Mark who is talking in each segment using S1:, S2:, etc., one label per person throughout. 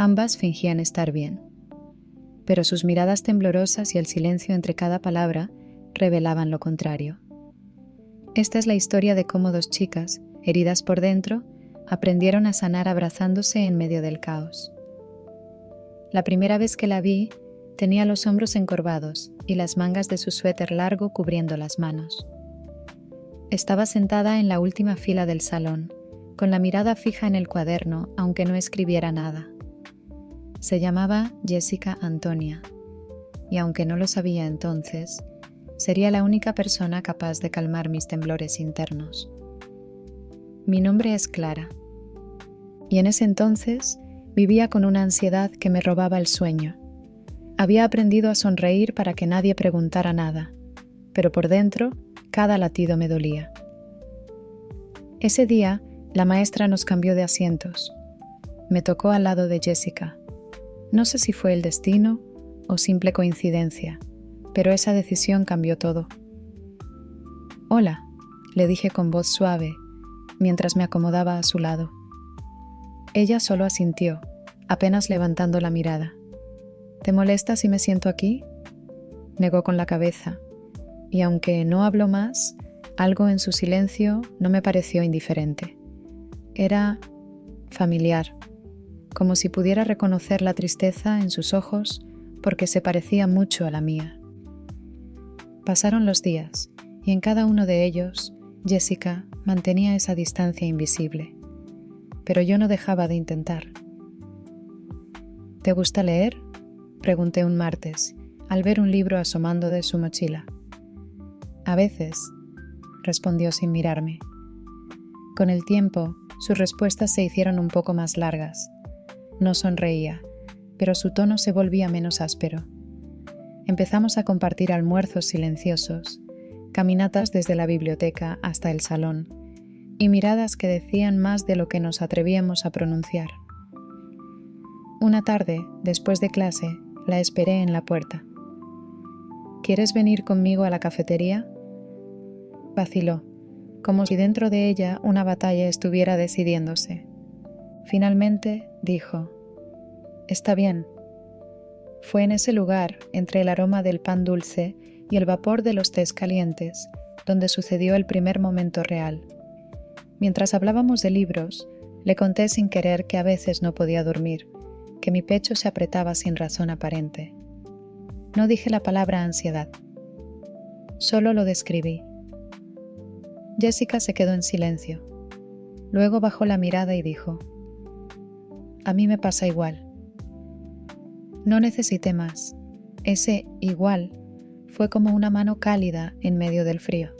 S1: Ambas fingían estar bien, pero sus miradas temblorosas y el silencio entre cada palabra revelaban lo contrario. Esta es la historia de cómo dos chicas, heridas por dentro, aprendieron a sanar abrazándose en medio del caos. La primera vez que la vi, tenía los hombros encorvados y las mangas de su suéter largo cubriendo las manos. Estaba sentada en la última fila del salón, con la mirada fija en el cuaderno, aunque no escribiera nada. Se llamaba Jessica Antonia, y aunque no lo sabía entonces, sería la única persona capaz de calmar mis temblores internos. Mi nombre es Clara, y en ese entonces vivía con una ansiedad que me robaba el sueño. Había aprendido a sonreír para que nadie preguntara nada, pero por dentro cada latido me dolía. Ese día, la maestra nos cambió de asientos. Me tocó al lado de Jessica. No sé si fue el destino o simple coincidencia, pero esa decisión cambió todo. «Hola», le dije con voz suave, mientras me acomodaba a su lado. Ella solo asintió, apenas levantando la mirada. «¿Te molesta si me siento aquí?», negó con la cabeza, y aunque no habló más, algo en su silencio no me pareció indiferente. Era familiar, como si pudiera reconocer la tristeza en sus ojos porque se parecía mucho a la mía. Pasaron los días, y en cada uno de ellos, Jessica mantenía esa distancia invisible, pero yo no dejaba de intentar. «¿Te gusta leer?», pregunté un martes, al ver un libro asomando de su mochila. «A veces», respondió sin mirarme. Con el tiempo, sus respuestas se hicieron un poco más largas. No sonreía, pero su tono se volvía menos áspero. Empezamos a compartir almuerzos silenciosos, caminatas desde la biblioteca hasta el salón, y miradas que decían más de lo que nos atrevíamos a pronunciar. Una tarde, después de clase, la esperé en la puerta. «¿Quieres venir conmigo a la cafetería?». Vaciló, como si dentro de ella una batalla estuviera decidiéndose. Finalmente dijo: «Está bien». Fue en ese lugar, entre el aroma del pan dulce y el vapor de los tés calientes, donde sucedió el primer momento real. Mientras hablábamos de libros, le conté sin querer que a veces no podía dormir, que mi pecho se apretaba sin razón aparente. No dije la palabra ansiedad. Solo lo describí. Jessica se quedó en silencio. Luego bajó la mirada y dijo: «A mí me pasa igual». No necesité más. Ese igual fue como una mano cálida en medio del frío.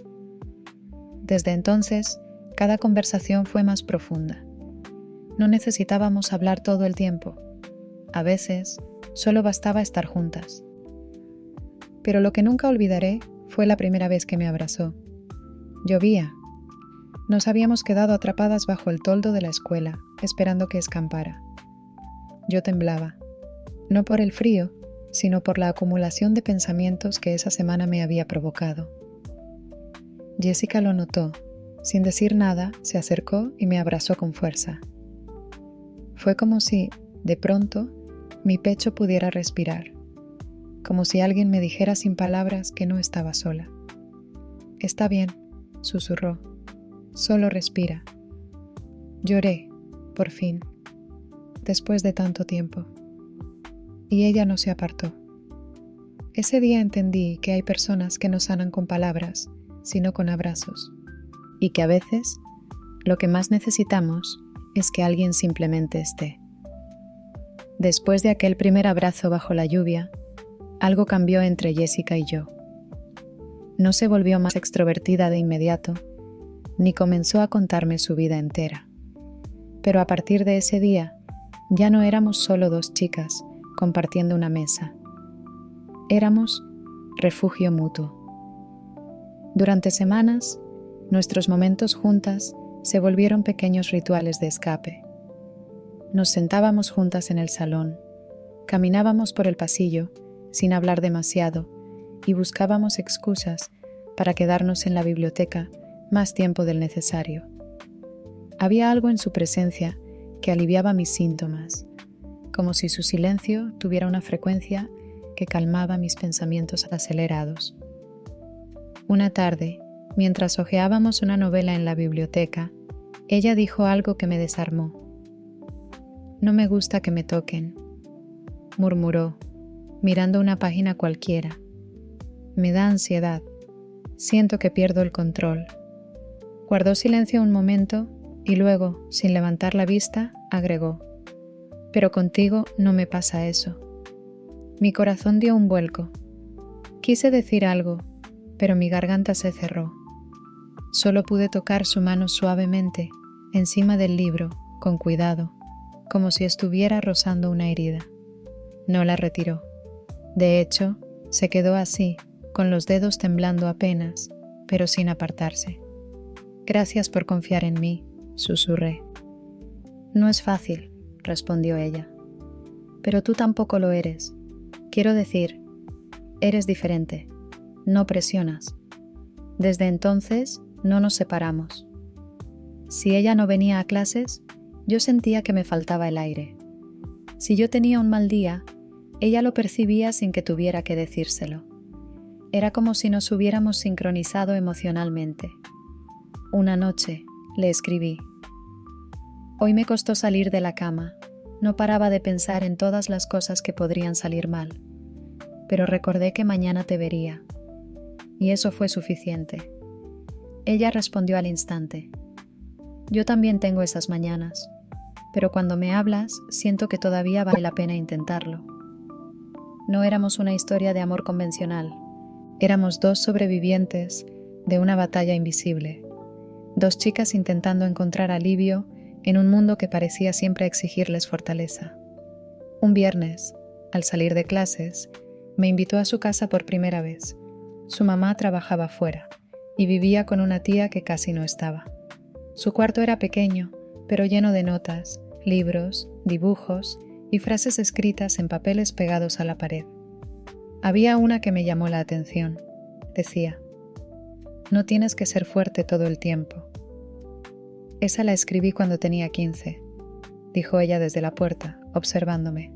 S1: Desde entonces, cada conversación fue más profunda. No necesitábamos hablar todo el tiempo. A veces, solo bastaba estar juntas. Pero lo que nunca olvidaré fue la primera vez que me abrazó. Llovía. Nos habíamos quedado atrapadas bajo el toldo de la escuela, esperando que escampara. Yo temblaba, no por el frío, sino por la acumulación de pensamientos que esa semana me había provocado. Jessica lo notó. Sin decir nada, se acercó y me abrazó con fuerza. Fue como si, de pronto, mi pecho pudiera respirar, como si alguien me dijera sin palabras que no estaba sola. «Está bien», susurró. «Solo respira». Lloré, por fin, después de tanto tiempo. Y ella no se apartó. Ese día entendí que hay personas que no sanan con palabras, sino con abrazos, y que a veces lo que más necesitamos es que alguien simplemente esté. Después de aquel primer abrazo bajo la lluvia, algo cambió entre Jessica y yo. No se volvió más extrovertida de inmediato, ni comenzó a contarme su vida entera. Pero a partir de ese día, ya no éramos solo dos chicas compartiendo una mesa. Éramos refugio mutuo. Durante semanas, nuestros momentos juntas se volvieron pequeños rituales de escape. Nos sentábamos juntas en el salón, caminábamos por el pasillo sin hablar demasiado y buscábamos excusas para quedarnos en la biblioteca más tiempo del necesario. Había algo en su presencia que aliviaba mis síntomas, como si su silencio tuviera una frecuencia que calmaba mis pensamientos acelerados. Una tarde, mientras hojeábamos una novela en la biblioteca, ella dijo algo que me desarmó. «No me gusta que me toquen», murmuró, mirando una página cualquiera. «Me da ansiedad. Siento que pierdo el control». Guardó silencio un momento y luego, sin levantar la vista, agregó: «Pero contigo no me pasa eso». Mi corazón dio un vuelco. Quise decir algo, pero mi garganta se cerró. Solo pude tocar su mano suavemente, encima del libro, con cuidado, como si estuviera rozando una herida. No la retiró. De hecho, se quedó así, con los dedos temblando apenas, pero sin apartarse. «Gracias por confiar en mí», susurré. «No es fácil», respondió ella. «Pero tú tampoco lo eres. Quiero decir, eres diferente. No presionas. Desde entonces no nos separamos. Si ella no venía a clases, yo sentía que me faltaba el aire. Si yo tenía un mal día, ella lo percibía sin que tuviera que decírselo. Era como si nos hubiéramos sincronizado emocionalmente. Una noche le escribí: «Hoy me costó salir de la cama. No paraba de pensar en todas las cosas que podrían salir mal. Pero recordé que mañana te vería. Y eso fue suficiente». Ella respondió al instante: «Yo también tengo esas mañanas, pero cuando me hablas siento que todavía vale la pena intentarlo». No éramos una historia de amor convencional. Éramos dos sobrevivientes de una batalla invisible. Dos chicas intentando encontrar alivio en un mundo que parecía siempre exigirles fortaleza. Un viernes, al salir de clases, me invitó a su casa por primera vez. Su mamá trabajaba fuera y vivía con una tía que casi no estaba. Su cuarto era pequeño, pero lleno de notas, libros, dibujos y frases escritas en papeles pegados a la pared. Había una que me llamó la atención. Decía: «No tienes que ser fuerte todo el tiempo». «Esa la escribí cuando tenía 15», dijo ella desde la puerta, observándome.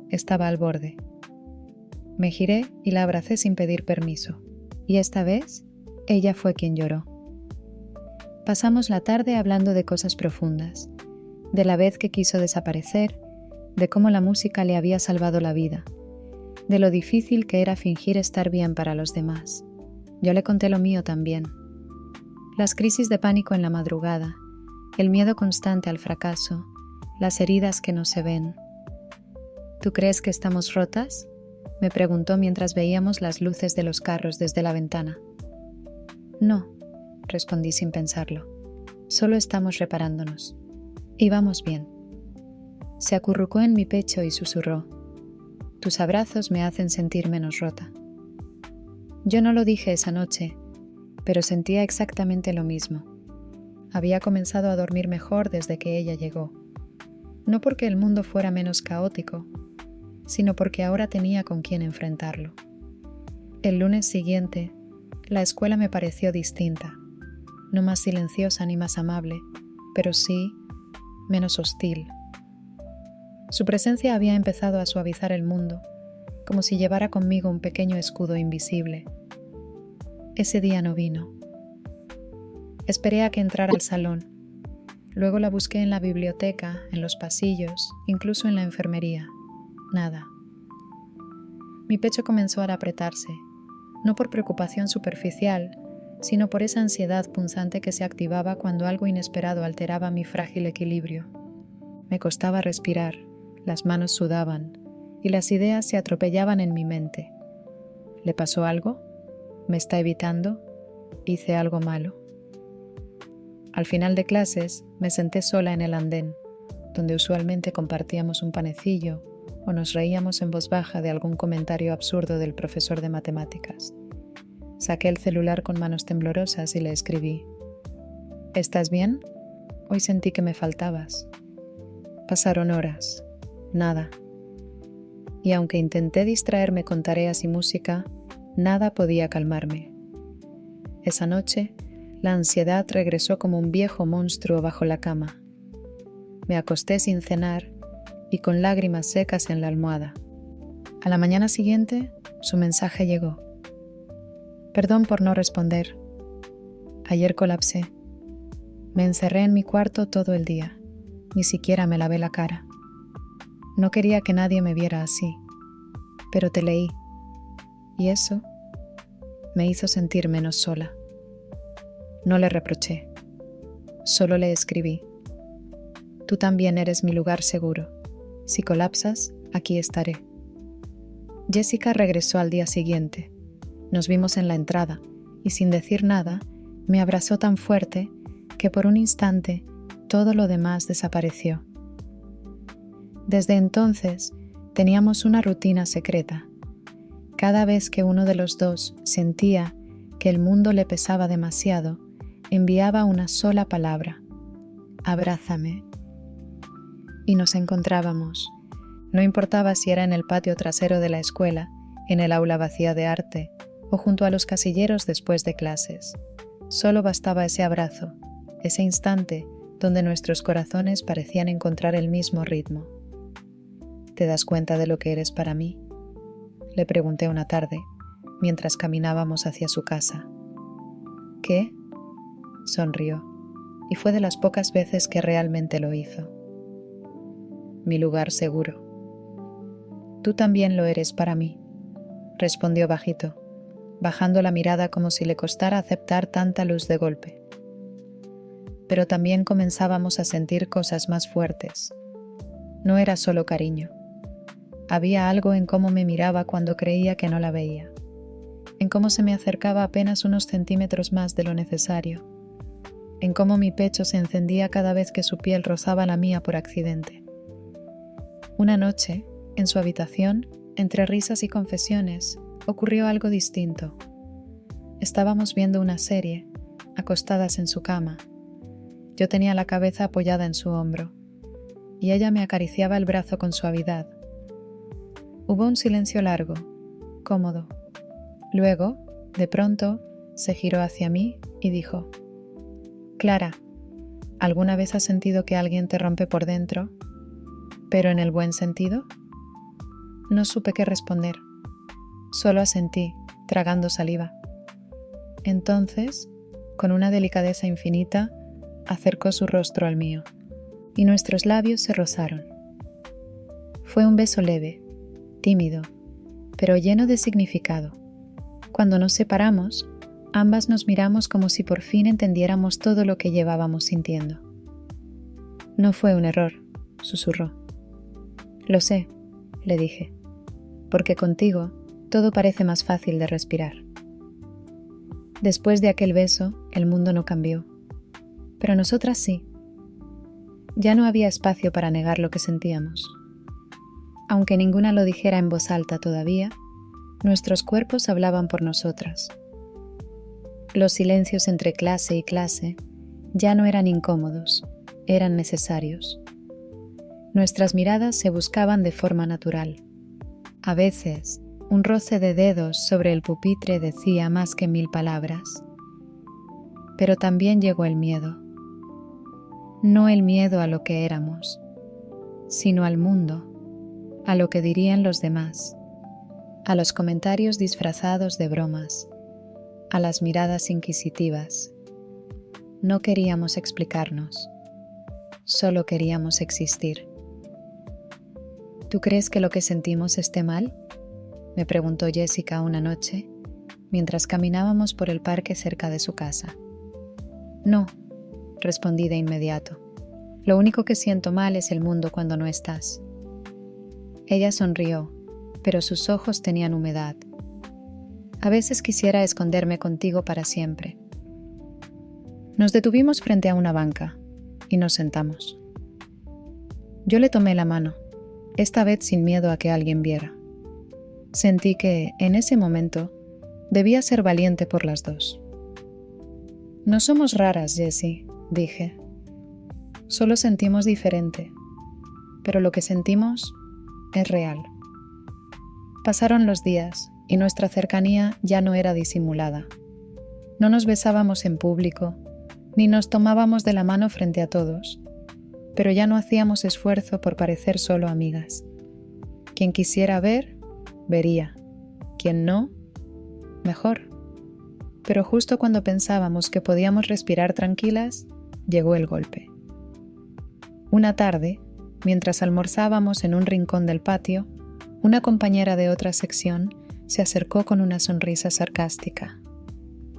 S1: Estaba al borde. Me giré y la abracé sin pedir permiso. Y esta vez, ella fue quien lloró. Pasamos la tarde hablando de cosas profundas, de la vez que quiso desaparecer, de cómo la música le había salvado la vida, de lo difícil que era fingir estar bien para los demás. Yo le conté lo mío también. Las crisis de pánico en la madrugada, el miedo constante al fracaso, las heridas que no se ven. «¿Tú crees que estamos rotas?», me preguntó mientras veíamos las luces de los carros desde la ventana. «No», respondí sin pensarlo. «Solo estamos reparándonos. Y vamos bien». Se acurrucó en mi pecho y susurró: «Tus abrazos me hacen sentir menos rota». Yo no lo dije esa noche, pero sentía exactamente lo mismo. Había comenzado a dormir mejor desde que ella llegó. No porque el mundo fuera menos caótico, sino porque ahora tenía con quién enfrentarlo. El lunes siguiente, la escuela me pareció distinta, no más silenciosa ni más amable, pero sí menos hostil. Su presencia había empezado a suavizar el mundo, como si llevara conmigo un pequeño escudo invisible. Ese día no vino. Esperé a que entrara al salón. Luego la busqué en la biblioteca, en los pasillos, incluso en la enfermería. Nada. Mi pecho comenzó a apretarse, no por preocupación superficial, sino por esa ansiedad punzante que se activaba cuando algo inesperado alteraba mi frágil equilibrio. Me costaba respirar, las manos sudaban, y las ideas se atropellaban en mi mente. ¿Le pasó algo? ¿Me está evitando? ¿Hice algo malo? Al final de clases, me senté sola en el andén, donde usualmente compartíamos un panecillo o nos reíamos en voz baja de algún comentario absurdo del profesor de matemáticas. Saqué el celular con manos temblorosas y le escribí: «¿Estás bien? Hoy sentí que me faltabas». Pasaron horas. Nada. Y aunque intenté distraerme con tareas y música, nada podía calmarme. Esa noche, la ansiedad regresó como un viejo monstruo bajo la cama. Me acosté sin cenar y con lágrimas secas en la almohada. A la mañana siguiente, su mensaje llegó. Perdón por no responder. Ayer colapsé. Me encerré en mi cuarto todo el día. Ni siquiera me lavé la cara. No quería que nadie me viera así, pero te leí. Y eso me hizo sentir menos sola. No le reproché. Solo le escribí. Tú también eres mi lugar seguro. Si colapsas, aquí estaré. Jessica regresó al día siguiente. Nos vimos en la entrada y sin decir nada, me abrazó tan fuerte que por un instante todo lo demás desapareció. Desde entonces teníamos una rutina secreta. Cada vez que uno de los dos sentía que el mundo le pesaba demasiado, enviaba una sola palabra: abrázame. Y nos encontrábamos. No importaba si era en el patio trasero de la escuela, en el aula vacía de arte o junto a los casilleros después de clases. Solo bastaba ese abrazo, ese instante donde nuestros corazones parecían encontrar el mismo ritmo. ¿Te das cuenta de lo que eres para mí?, le pregunté una tarde, mientras caminábamos hacia su casa. ¿Qué? Sonrió, y fue de las pocas veces que realmente lo hizo. Mi lugar seguro. Tú también lo eres para mí, respondió bajito, bajando la mirada como si le costara aceptar tanta luz de golpe. Pero también comenzábamos a sentir cosas más fuertes. No era solo cariño. Había algo en cómo me miraba cuando creía que no la veía, en cómo se me acercaba apenas unos centímetros más de lo necesario, en cómo mi pecho se encendía cada vez que su piel rozaba la mía por accidente. Una noche, en su habitación, entre risas y confesiones, ocurrió algo distinto. Estábamos viendo una serie, acostadas en su cama. Yo tenía la cabeza apoyada en su hombro, y ella me acariciaba el brazo con suavidad. Hubo un silencio largo, cómodo. Luego, de pronto, se giró hacia mí y dijo: Clara, ¿alguna vez has sentido que alguien te rompe por dentro, pero en el buen sentido? No supe qué responder. Solo asentí, tragando saliva. Entonces, con una delicadeza infinita, acercó su rostro al mío, y nuestros labios se rozaron. Fue un beso leve, tímido, pero lleno de significado. Cuando nos separamos, ambas nos miramos como si por fin entendiéramos todo lo que llevábamos sintiendo. No fue un error, susurró. Lo sé, le dije, porque contigo todo parece más fácil de respirar. Después de aquel beso, el mundo no cambió, pero nosotras sí. Ya no había espacio para negar lo que sentíamos. Aunque ninguna lo dijera en voz alta todavía, nuestros cuerpos hablaban por nosotras. Los silencios entre clase y clase ya no eran incómodos, eran necesarios. Nuestras miradas se buscaban de forma natural. A veces, un roce de dedos sobre el pupitre decía más que 1000 palabras. Pero también llegó el miedo. No el miedo a lo que éramos, sino al mundo, a lo que dirían los demás, a los comentarios disfrazados de bromas, a las miradas inquisitivas. No queríamos explicarnos, solo queríamos existir. ¿Tú crees que lo que sentimos esté mal?, me preguntó Jessica una noche, mientras caminábamos por el parque cerca de su casa. No, respondí de inmediato. Lo único que siento mal es el mundo cuando no estás. Ella sonrió, pero sus ojos tenían humedad. A veces quisiera esconderme contigo para siempre. Nos detuvimos frente a una banca y nos sentamos. Yo le tomé la mano, esta vez sin miedo a que alguien viera. Sentí que, en ese momento, debía ser valiente por las dos. No somos raras, Jessie, dije. Solo sentimos diferente, pero lo que sentimos es real. Pasaron los días y nuestra cercanía ya no era disimulada. No nos besábamos en público, ni nos tomábamos de la mano frente a todos. pero ya no hacíamos esfuerzo por parecer solo amigas. Quien quisiera ver, vería. Quien no, mejor. Pero justo cuando pensábamos que podíamos respirar tranquilas, llegó el golpe. Una tarde, mientras almorzábamos en un rincón del patio, una compañera de otra sección se acercó con una sonrisa sarcástica.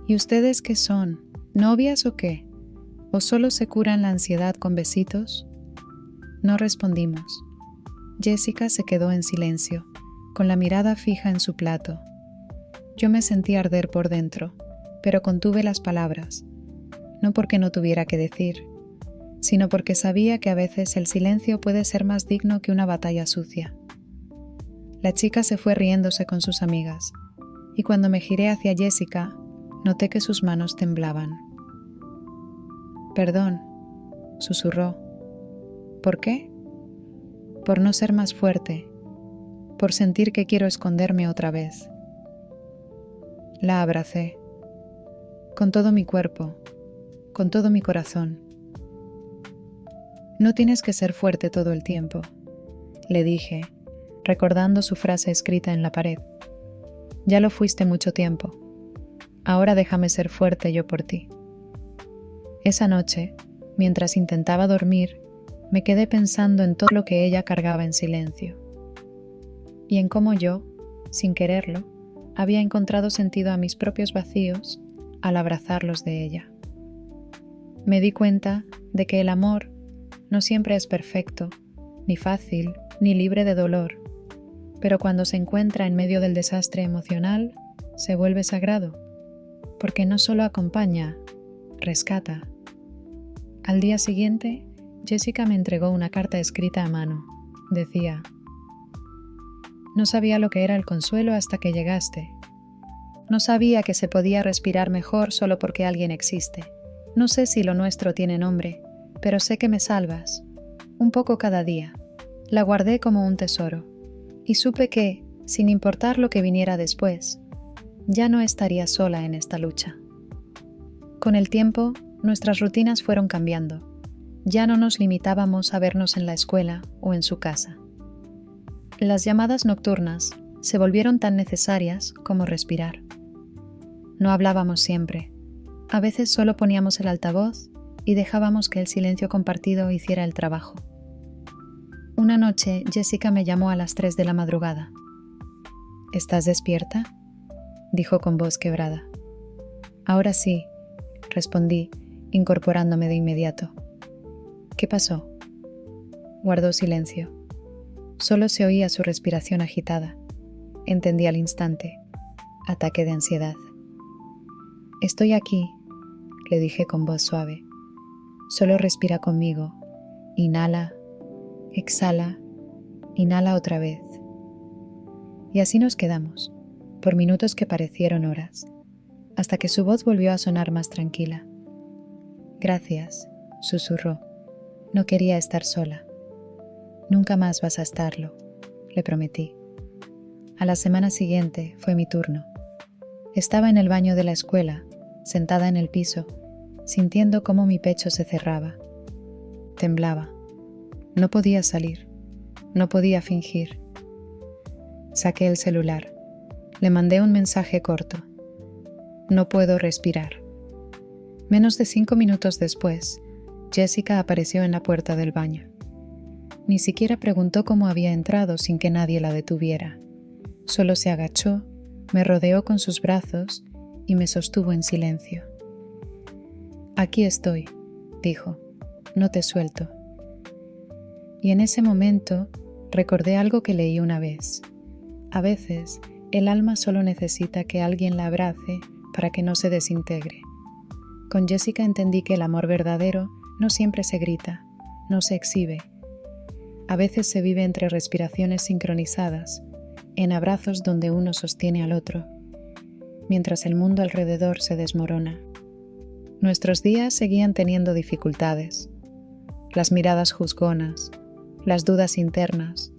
S1: ¿Y ustedes qué son? ¿Novias o qué? ¿O solo se curan la ansiedad con besitos? No respondimos. Jessica se quedó en silencio, con la mirada fija en su plato. Yo me sentí arder por dentro, pero contuve las palabras, no porque no tuviera que decir, sino porque sabía que a veces el silencio puede ser más digno que una batalla sucia. La chica se fue riéndose con sus amigas, y cuando me giré hacia Jessica, noté que sus manos temblaban. «Perdón», susurró. «¿Por qué?» «Por no ser más fuerte, por sentir que quiero esconderme otra vez». La abracé, con todo mi cuerpo, con todo mi corazón. «No tienes que ser fuerte todo el tiempo», le dije, recordando su frase escrita en la pared. «Ya lo fuiste mucho tiempo. Ahora déjame ser fuerte yo por ti». Esa noche, mientras intentaba dormir, me quedé pensando en todo lo que ella cargaba en silencio. Y en cómo yo, sin quererlo, había encontrado sentido a mis propios vacíos al abrazarlos de ella. Me di cuenta de que el amor no siempre es perfecto, ni fácil, ni libre de dolor, pero cuando se encuentra en medio del desastre emocional, se vuelve sagrado, porque no solo acompaña, rescata. Al día siguiente, Jessica me entregó una carta escrita a mano. Decía: «No sabía lo que era el consuelo hasta que llegaste. No sabía que se podía respirar mejor solo porque alguien existe. No sé si lo nuestro tiene nombre, pero sé que me salvas. Un poco cada día». La guardé como un tesoro, y supe que, sin importar lo que viniera después, ya no estaría sola en esta lucha. Con el tiempo, nuestras rutinas fueron cambiando. Ya no nos limitábamos a vernos en la escuela o en su casa. Las llamadas nocturnas se volvieron tan necesarias como respirar. No hablábamos siempre. A veces solo poníamos el altavoz y dejábamos que el silencio compartido hiciera el trabajo. Una noche, Jessica me llamó a las 3 de la madrugada. «¿Estás despierta?», dijo con voz quebrada. «Ahora sí», respondí, incorporándome de inmediato. «¿Qué pasó?». Guardó silencio. Solo se oía su respiración agitada. Entendí al instante. Ataque de ansiedad. «Estoy aquí», le dije con voz suave. «Solo respira conmigo. Inhala, exhala, inhala otra vez». Y así nos quedamos, por minutos que parecieron horas, hasta que su voz volvió a sonar más tranquila. «Gracias», susurró. «No quería estar sola». «Nunca más vas a estarlo», le prometí. A la semana siguiente fue mi turno. Estaba en el baño de la escuela, sentada en el piso, sintiendo cómo mi pecho se cerraba. Temblaba. No podía salir. No podía fingir. Saqué el celular. Le mandé un mensaje corto. «No puedo respirar». Menos de 5 minutos después, Jessica apareció en la puerta del baño. Ni siquiera preguntó cómo había entrado sin que nadie la detuviera. Solo se agachó, me rodeó con sus brazos y me sostuvo en silencio. «Aquí estoy», dijo. «No te suelto». Y en ese momento recordé algo que leí una vez. A veces, el alma solo necesita que alguien la abrace para que no se desintegre. Con Jessica entendí que el amor verdadero no siempre se grita, no se exhibe. A veces se vive entre respiraciones sincronizadas, en abrazos donde uno sostiene al otro, mientras el mundo alrededor se desmorona. Nuestros días seguían teniendo dificultades. Las miradas juzgonas, las dudas internas,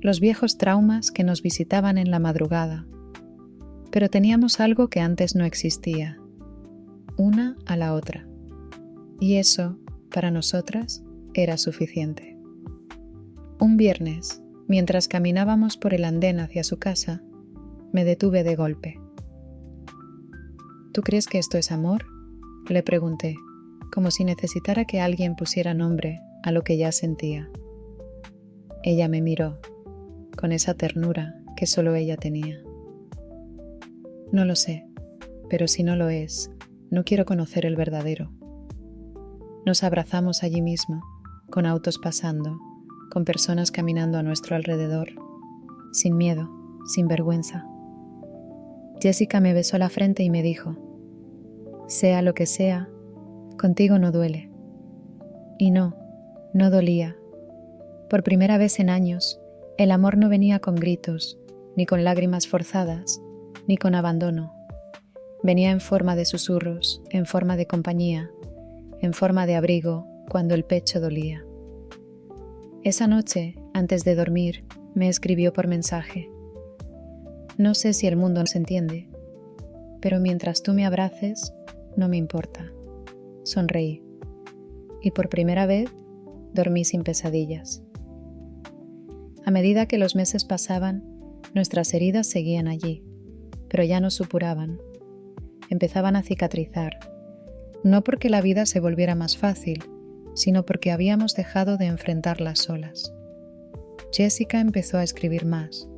S1: los viejos traumas que nos visitaban en la madrugada. Pero teníamos algo que antes no existía, una a la otra. Y eso, para nosotras, era suficiente. Un viernes, mientras caminábamos por el andén hacia su casa, me detuve de golpe. ¿Tú crees que esto es amor?, le pregunté, como si necesitara que alguien pusiera nombre a lo que ya sentía. Ella me miró, con esa ternura que solo ella tenía. No lo sé, pero si no lo es, no quiero conocer el verdadero. Nos abrazamos allí mismo, con autos pasando, con personas caminando a nuestro alrededor, sin miedo, sin vergüenza. Jessica me besó la frente y me dijo: sea lo que sea, contigo no duele. Y no dolía. Por primera vez en años, el amor no venía con gritos, ni con lágrimas forzadas, ni con abandono. Venía en forma de susurros, en forma de compañía, en forma de abrigo cuando el pecho dolía. Esa noche, antes de dormir, me escribió por mensaje: no sé si el mundo nos entiende, pero mientras tú me abraces, no me importa. Sonreí. Y por primera vez, dormí sin pesadillas. A medida que los meses pasaban, nuestras heridas seguían allí, pero ya no supuraban. Empezaban a cicatrizar, no porque la vida se volviera más fácil, sino porque habíamos dejado de enfrentarlas solas. Jessica empezó a escribir más.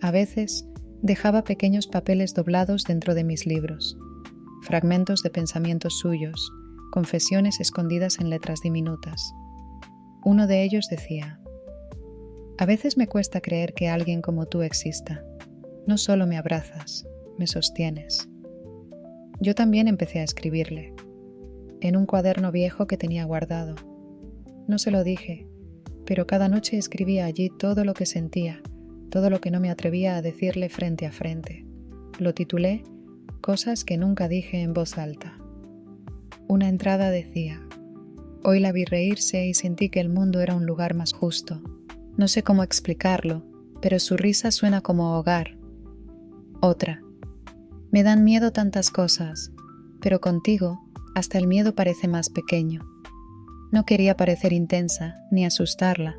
S1: A veces dejaba pequeños papeles doblados dentro de mis libros, fragmentos de pensamientos suyos, confesiones escondidas en letras diminutas. Uno de ellos decía: a veces me cuesta creer que alguien como tú exista. No solo me abrazas, me sostienes. Yo también empecé a escribirle, en un cuaderno viejo que tenía guardado. No se lo dije, pero cada noche escribía allí todo lo que sentía, todo lo que no me atrevía a decirle frente a frente. Lo titulé Cosas que nunca dije en voz alta. Una entrada decía: hoy la vi reírse y sentí que el mundo era un lugar más justo. No sé cómo explicarlo, pero su risa suena como hogar. Otra: me dan miedo tantas cosas, pero contigo hasta el miedo parece más pequeño. No quería parecer intensa ni asustarla,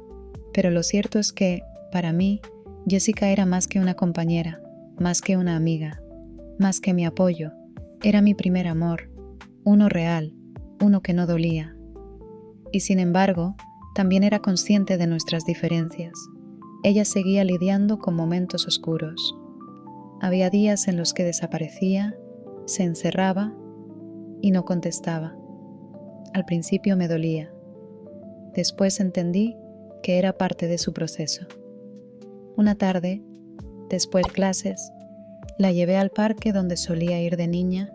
S1: pero lo cierto es que, para mí, Jessica era más que una compañera, más que una amiga, más que mi apoyo. Era mi primer amor, uno real, uno que no dolía. Y sin embargo, también era consciente de nuestras diferencias. Ella seguía lidiando con momentos oscuros. Había días en los que desaparecía, se encerraba y no contestaba. Al principio me dolía. Después entendí que era parte de su proceso. Una tarde, después de clases, la llevé al parque donde solía ir de niña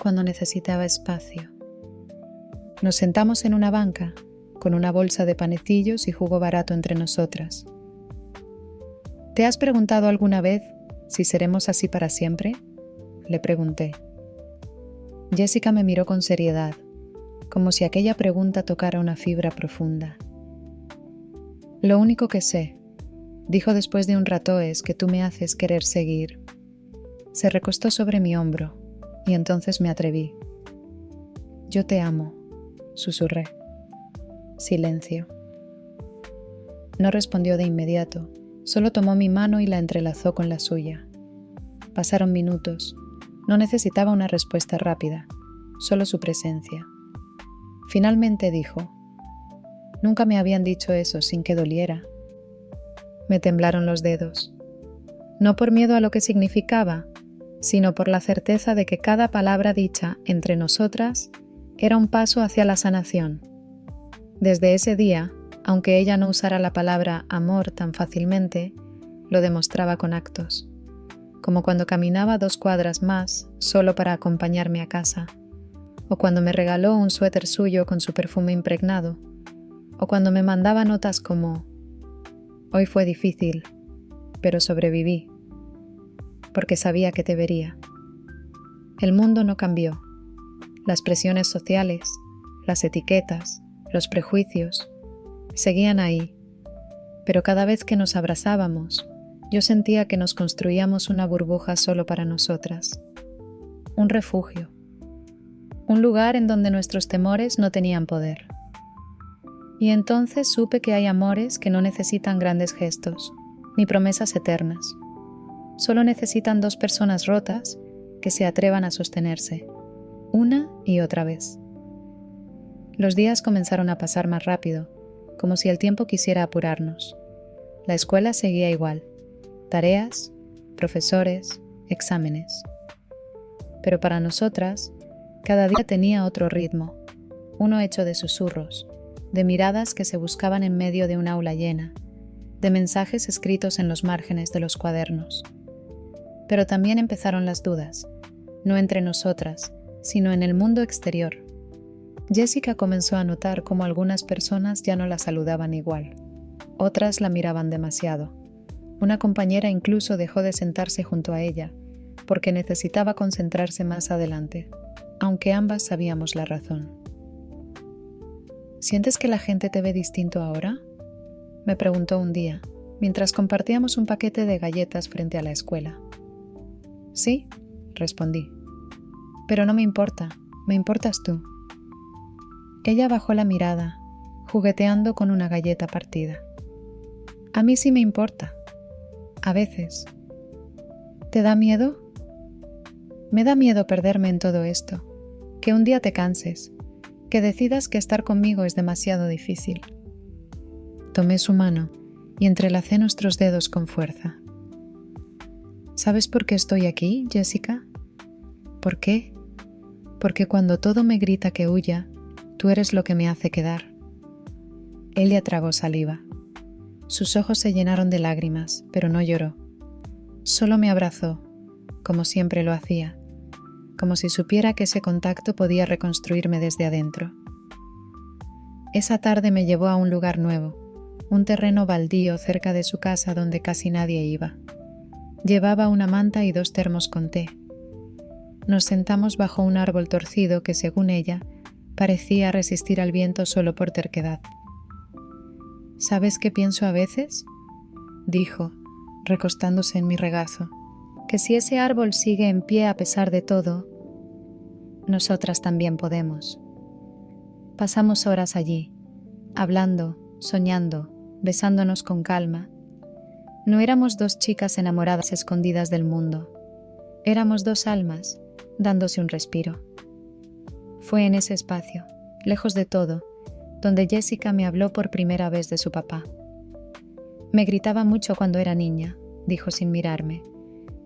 S1: cuando necesitaba espacio. Nos sentamos en una banca, con una bolsa de panecillos y jugo barato entre nosotras. ¿Te has preguntado alguna vez si seremos así para siempre?, le pregunté. Jessica me miró con seriedad, como si aquella pregunta tocara una fibra profunda. Lo único que sé, dijo después de un rato, es que tú me haces querer seguir. Se recostó sobre mi hombro y entonces me atreví. Yo te amo, susurré. Silencio. No respondió de inmediato, solo tomó mi mano y la entrelazó con la suya. Pasaron minutos. No necesitaba una respuesta rápida, solo su presencia. Finalmente dijo: nunca me habían dicho eso sin que doliera. Me temblaron los dedos. No por miedo a lo que significaba, sino por la certeza de que cada palabra dicha entre nosotras era un paso hacia la sanación. Desde ese día, aunque ella no usara la palabra amor tan fácilmente, lo demostraba con actos. Como cuando caminaba 2 cuadras más solo para acompañarme a casa, o cuando me regaló un suéter suyo con su perfume impregnado, o cuando me mandaba notas como: hoy fue difícil, pero sobreviví, porque sabía que te vería. El mundo no cambió. Las presiones sociales, las etiquetas, los prejuicios, seguían ahí, pero cada vez que nos abrazábamos, yo sentía que nos construíamos una burbuja solo para nosotras. Un refugio. Un lugar en donde nuestros temores no tenían poder. Y entonces supe que hay amores que no necesitan grandes gestos, ni promesas eternas. Solo necesitan dos personas rotas que se atrevan a sostenerse, una y otra vez. Los días comenzaron a pasar más rápido, como si el tiempo quisiera apurarnos. La escuela seguía igual, tareas, profesores, exámenes. Pero para nosotras, cada día tenía otro ritmo, uno hecho de susurros, de miradas que se buscaban en medio de un aula llena, de mensajes escritos en los márgenes de los cuadernos. Pero también empezaron las dudas, no entre nosotras, sino en el mundo exterior. Jessica comenzó a notar cómo algunas personas ya no la saludaban igual. Otras la miraban demasiado. Una compañera incluso dejó de sentarse junto a ella, porque necesitaba concentrarse más adelante, aunque ambas sabíamos la razón. ¿Sientes que la gente te ve distinto ahora?, me preguntó un día, mientras compartíamos un paquete de galletas frente a la escuela. Sí, respondí. Pero no me importa, me importas tú. Ella bajó la mirada, jugueteando con una galleta partida. A mí sí me importa. A veces. ¿Te da miedo? Me da miedo perderme en todo esto, que un día te canses, que decidas que estar conmigo es demasiado difícil. Tomé su mano y entrelacé nuestros dedos con fuerza. ¿Sabes por qué estoy aquí, Jessica? ¿Por qué? Porque cuando todo me grita que huya, tú eres lo que me hace quedar. Ella tragó saliva. Sus ojos se llenaron de lágrimas, pero no lloró. Solo me abrazó, como siempre lo hacía, como si supiera que ese contacto podía reconstruirme desde adentro. Esa tarde me llevó a un lugar nuevo, un terreno baldío cerca de su casa donde casi nadie iba. Llevaba una manta y 2 termos con té. Nos sentamos bajo un árbol torcido que, según ella, parecía resistir al viento solo por terquedad. ¿Sabes qué pienso a veces?, dijo, recostándose en mi regazo. Que si ese árbol sigue en pie a pesar de todo, nosotras también podemos. Pasamos horas allí, hablando, soñando, besándonos con calma. No éramos 2 chicas enamoradas escondidas del mundo. Éramos 2 almas, dándose un respiro. Fue en ese espacio, lejos de todo, donde Jessica me habló por primera vez de su papá. Me gritaba mucho cuando era niña, dijo sin mirarme.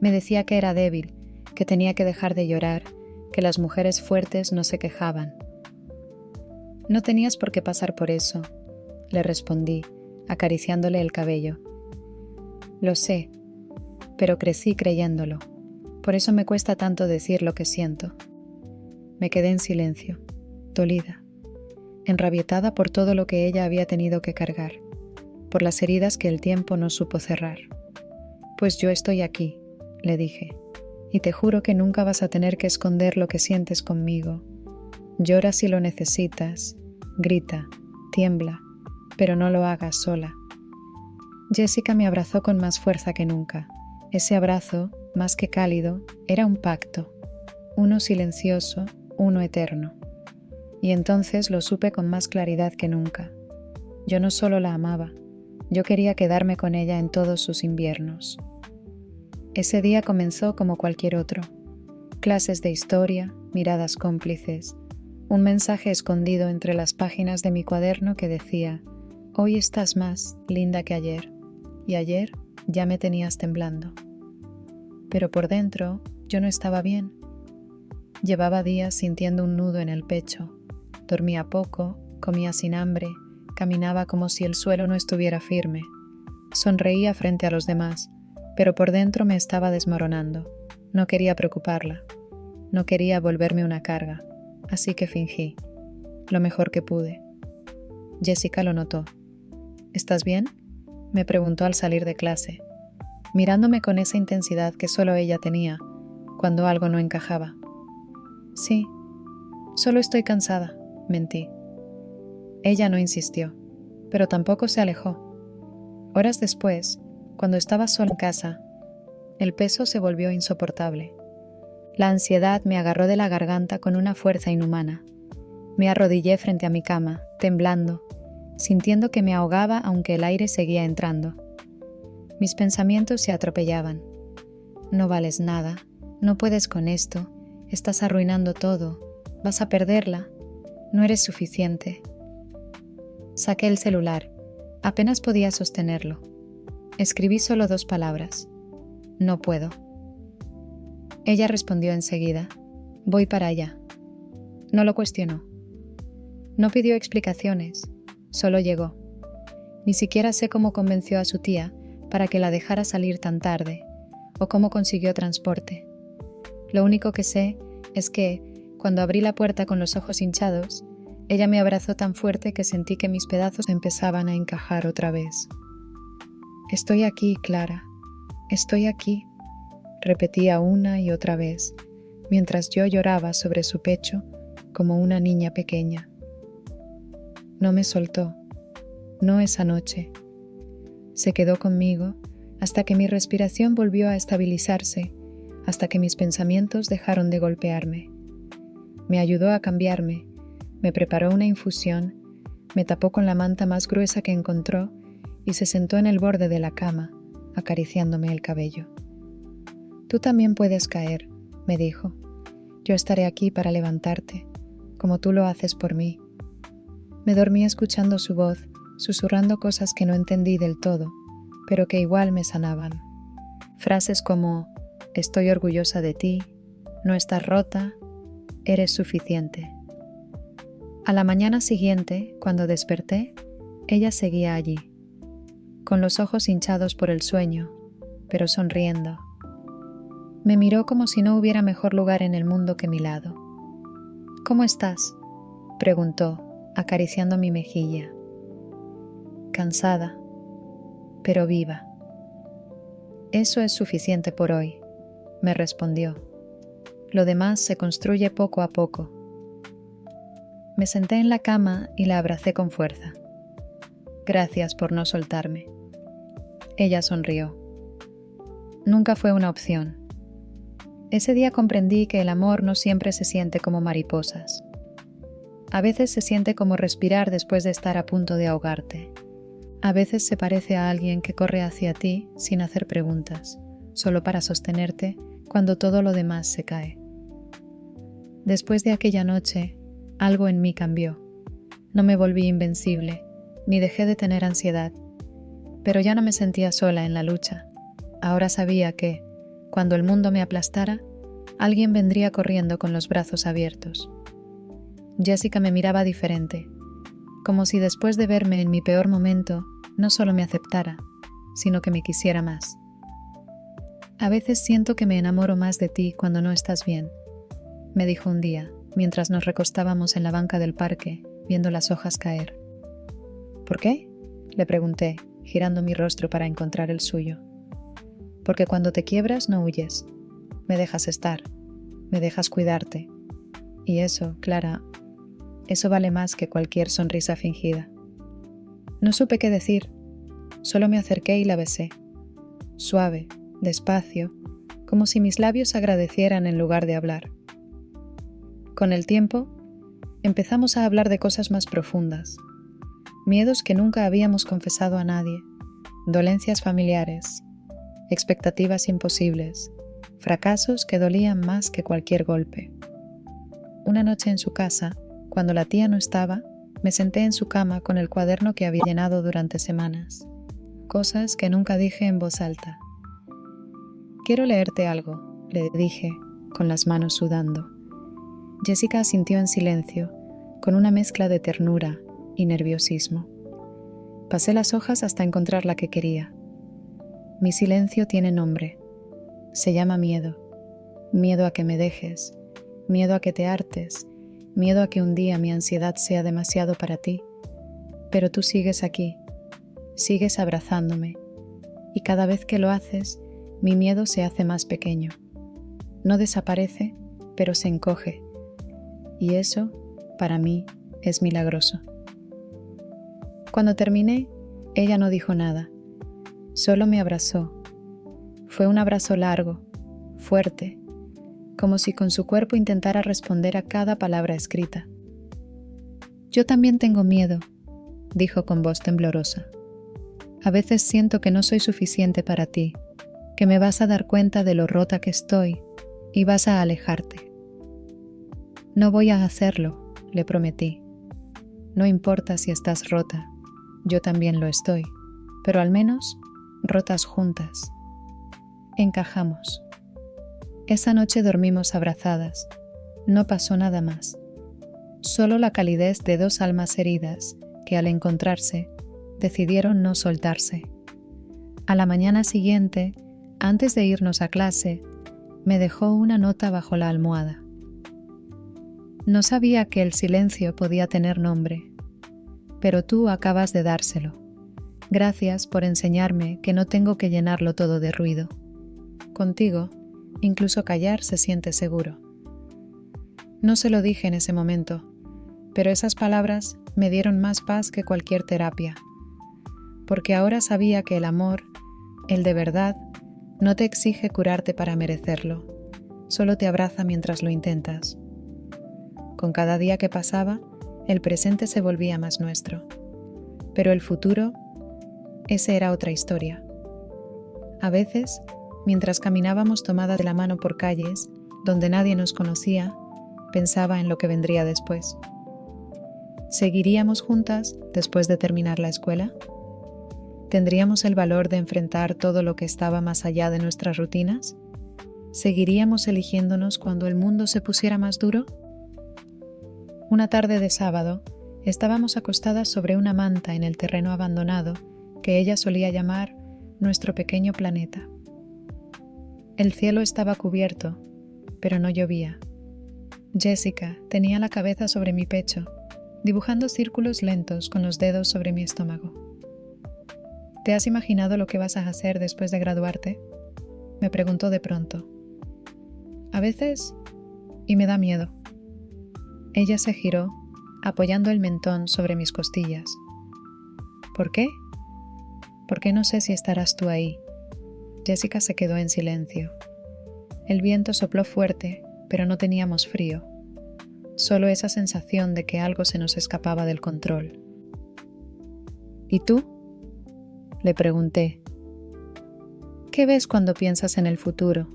S1: Me decía que era débil, que tenía que dejar de llorar, que las mujeres fuertes no se quejaban. No tenías por qué pasar por eso, le respondí, acariciándole el cabello. Lo sé, pero crecí creyéndolo. Por eso me cuesta tanto decir lo que siento. Me quedé en silencio, dolida, enrabietada por todo lo que ella había tenido que cargar, por las heridas que el tiempo no supo cerrar. Pues yo estoy aquí, le dije, y te juro que nunca vas a tener que esconder lo que sientes conmigo. Llora si lo necesitas, grita, tiembla, pero no lo hagas sola. Jessica me abrazó con más fuerza que nunca. Ese abrazo, más que cálido, era un pacto, uno silencioso, uno eterno. Y entonces lo supe con más claridad que nunca. Yo no solo la amaba, yo quería quedarme con ella en todos sus inviernos. Ese día comenzó como cualquier otro. Clases de historia, miradas cómplices, un mensaje escondido entre las páginas de mi cuaderno que decía: «Hoy estás más linda que ayer, y ayer ya me tenías temblando». Pero por dentro yo no estaba bien. Llevaba días sintiendo un nudo en el pecho. Dormía poco, comía sin hambre, caminaba como si el suelo no estuviera firme. Sonreía frente a los demás, pero por dentro me estaba desmoronando. No quería preocuparla. No quería volverme una carga, así que fingí, lo mejor que pude. Jessica lo notó. «¿Estás bien?», me preguntó al salir de clase, mirándome con esa intensidad que solo ella tenía cuando algo no encajaba. «Sí, solo estoy cansada», mentí. Ella no insistió, pero tampoco se alejó. Horas después, cuando estaba sola en casa, el peso se volvió insoportable. La ansiedad me agarró de la garganta con una fuerza inhumana. Me arrodillé frente a mi cama, temblando, sintiendo que me ahogaba aunque el aire seguía entrando. Mis pensamientos se atropellaban. No vales nada, no puedes con esto, estás arruinando todo, vas a perderla, no eres suficiente. Saqué el celular, apenas podía sostenerlo. Escribí solo 2 palabras. No puedo. Ella respondió enseguida. Voy para allá. No lo cuestionó. No pidió explicaciones, solo llegó. Ni siquiera sé cómo convenció a su tía para que la dejara salir tan tarde, o cómo consiguió transporte. Lo único que sé es que, cuando abrí la puerta con los ojos hinchados, ella me abrazó tan fuerte que sentí que mis pedazos empezaban a encajar otra vez. Estoy aquí, Clara. Estoy aquí, repetía una y otra vez, mientras yo lloraba sobre su pecho como una niña pequeña. No me soltó, no esa noche. Se quedó conmigo hasta que mi respiración volvió a estabilizarse, hasta que mis pensamientos dejaron de golpearme. Me ayudó a cambiarme, me preparó una infusión, me tapó con la manta más gruesa que encontró y se sentó en el borde de la cama, acariciándome el cabello. Tú también puedes caer, me dijo. Yo estaré aquí para levantarte, como tú lo haces por mí. Me dormí escuchando su voz, susurrando cosas que no entendí del todo, pero que igual me sanaban. Frases como, estoy orgullosa de ti, no estás rota, eres suficiente. A la mañana siguiente, cuando desperté, ella seguía allí, con los ojos hinchados por el sueño, pero sonriendo. Me miró como si no hubiera mejor lugar en el mundo que mi lado. ¿Cómo estás?, preguntó, acariciando mi mejilla. Cansada, pero viva. Eso es suficiente por hoy, me respondió. Lo demás se construye poco a poco. Me senté en la cama y la abracé con fuerza. Gracias por no soltarme. Ella sonrió. Nunca fue una opción. Ese día comprendí que el amor no siempre se siente como mariposas. A veces se siente como respirar después de estar a punto de ahogarte. A veces se parece a alguien que corre hacia ti sin hacer preguntas, solo para sostenerte cuando todo lo demás se cae. Después de aquella noche, algo en mí cambió. No me volví invencible, ni dejé de tener ansiedad. Pero ya no me sentía sola en la lucha. Ahora sabía que, cuando el mundo me aplastara, alguien vendría corriendo con los brazos abiertos. Jessica me miraba diferente, como si después de verme en mi peor momento, no solo me aceptara, sino que me quisiera más. A veces siento que me enamoro más de ti cuando no estás bien, me dijo un día, mientras nos recostábamos en la banca del parque, viendo las hojas caer. ¿Por qué?, le pregunté, girando mi rostro para encontrar el suyo. Porque cuando te quiebras no huyes, me dejas estar, me dejas cuidarte. Y eso, Clara, eso vale más que cualquier sonrisa fingida. No supe qué decir, solo me acerqué y la besé. Suave, despacio, como si mis labios agradecieran en lugar de hablar. Con el tiempo, empezamos a hablar de cosas más profundas, miedos que nunca habíamos confesado a nadie, dolencias familiares, expectativas imposibles, fracasos que dolían más que cualquier golpe. Una noche en su casa, cuando la tía no estaba, me senté en su cama con el cuaderno que había llenado durante semanas. Cosas que nunca dije en voz alta. Quiero leerte algo, le dije, con las manos sudando. Jessica asintió en silencio, con una mezcla de ternura y nerviosismo. Pasé las hojas hasta encontrar la que quería. Mi silencio tiene nombre. Se llama miedo. Miedo a que me dejes, miedo a que te hartes, miedo a que un día mi ansiedad sea demasiado para ti. Pero tú sigues aquí, sigues abrazándome, y cada vez que lo haces, mi miedo se hace más pequeño. No desaparece, pero se encoge. Y eso, para mí, es milagroso. Cuando terminé, ella no dijo nada. Solo me abrazó. Fue un abrazo largo, fuerte, como si con su cuerpo intentara responder a cada palabra escrita. Yo también tengo miedo, dijo con voz temblorosa. A veces siento que no soy suficiente para ti, que me vas a dar cuenta de lo rota que estoy y vas a alejarte. No voy a hacerlo, le prometí. No importa si estás rota, yo también lo estoy, pero al menos rotas juntas. Encajamos. Esa noche dormimos abrazadas. No pasó nada más. Solo la calidez de dos almas heridas que al encontrarse decidieron no soltarse. A la mañana siguiente, antes de irnos a clase, me dejó una nota bajo la almohada. No sabía que el silencio podía tener nombre, pero tú acabas de dárselo. Gracias por enseñarme que no tengo que llenarlo todo de ruido. Contigo, incluso callar se siente seguro. No se lo dije en ese momento, pero esas palabras me dieron más paz que cualquier terapia, porque ahora sabía que el amor, el de verdad, no te exige curarte para merecerlo, solo te abraza mientras lo intentas. Con cada día que pasaba, el presente se volvía más nuestro, pero el futuro, ese era otra historia. A veces, mientras caminábamos tomadas de la mano por calles donde nadie nos conocía, pensaba en lo que vendría después. ¿Seguiríamos juntas después de terminar la escuela? ¿Tendríamos el valor de enfrentar todo lo que estaba más allá de nuestras rutinas? ¿Seguiríamos eligiéndonos cuando el mundo se pusiera más duro? Una tarde de sábado, estábamos acostadas sobre una manta en el terreno abandonado que ella solía llamar nuestro pequeño planeta. El cielo estaba cubierto, pero no llovía. Jessica tenía la cabeza sobre mi pecho, dibujando círculos lentos con los dedos sobre mi estómago. ¿Te has imaginado lo que vas a hacer después de graduarte?, me preguntó de pronto. A veces, y me da miedo. Ella se giró, apoyando el mentón sobre mis costillas. ¿Por qué? Porque no sé si estarás tú ahí. Jessica se quedó en silencio. El viento sopló fuerte, pero no teníamos frío. Solo esa sensación de que algo se nos escapaba del control. ¿Y tú?, le pregunté. ¿Qué ves cuando piensas en el futuro?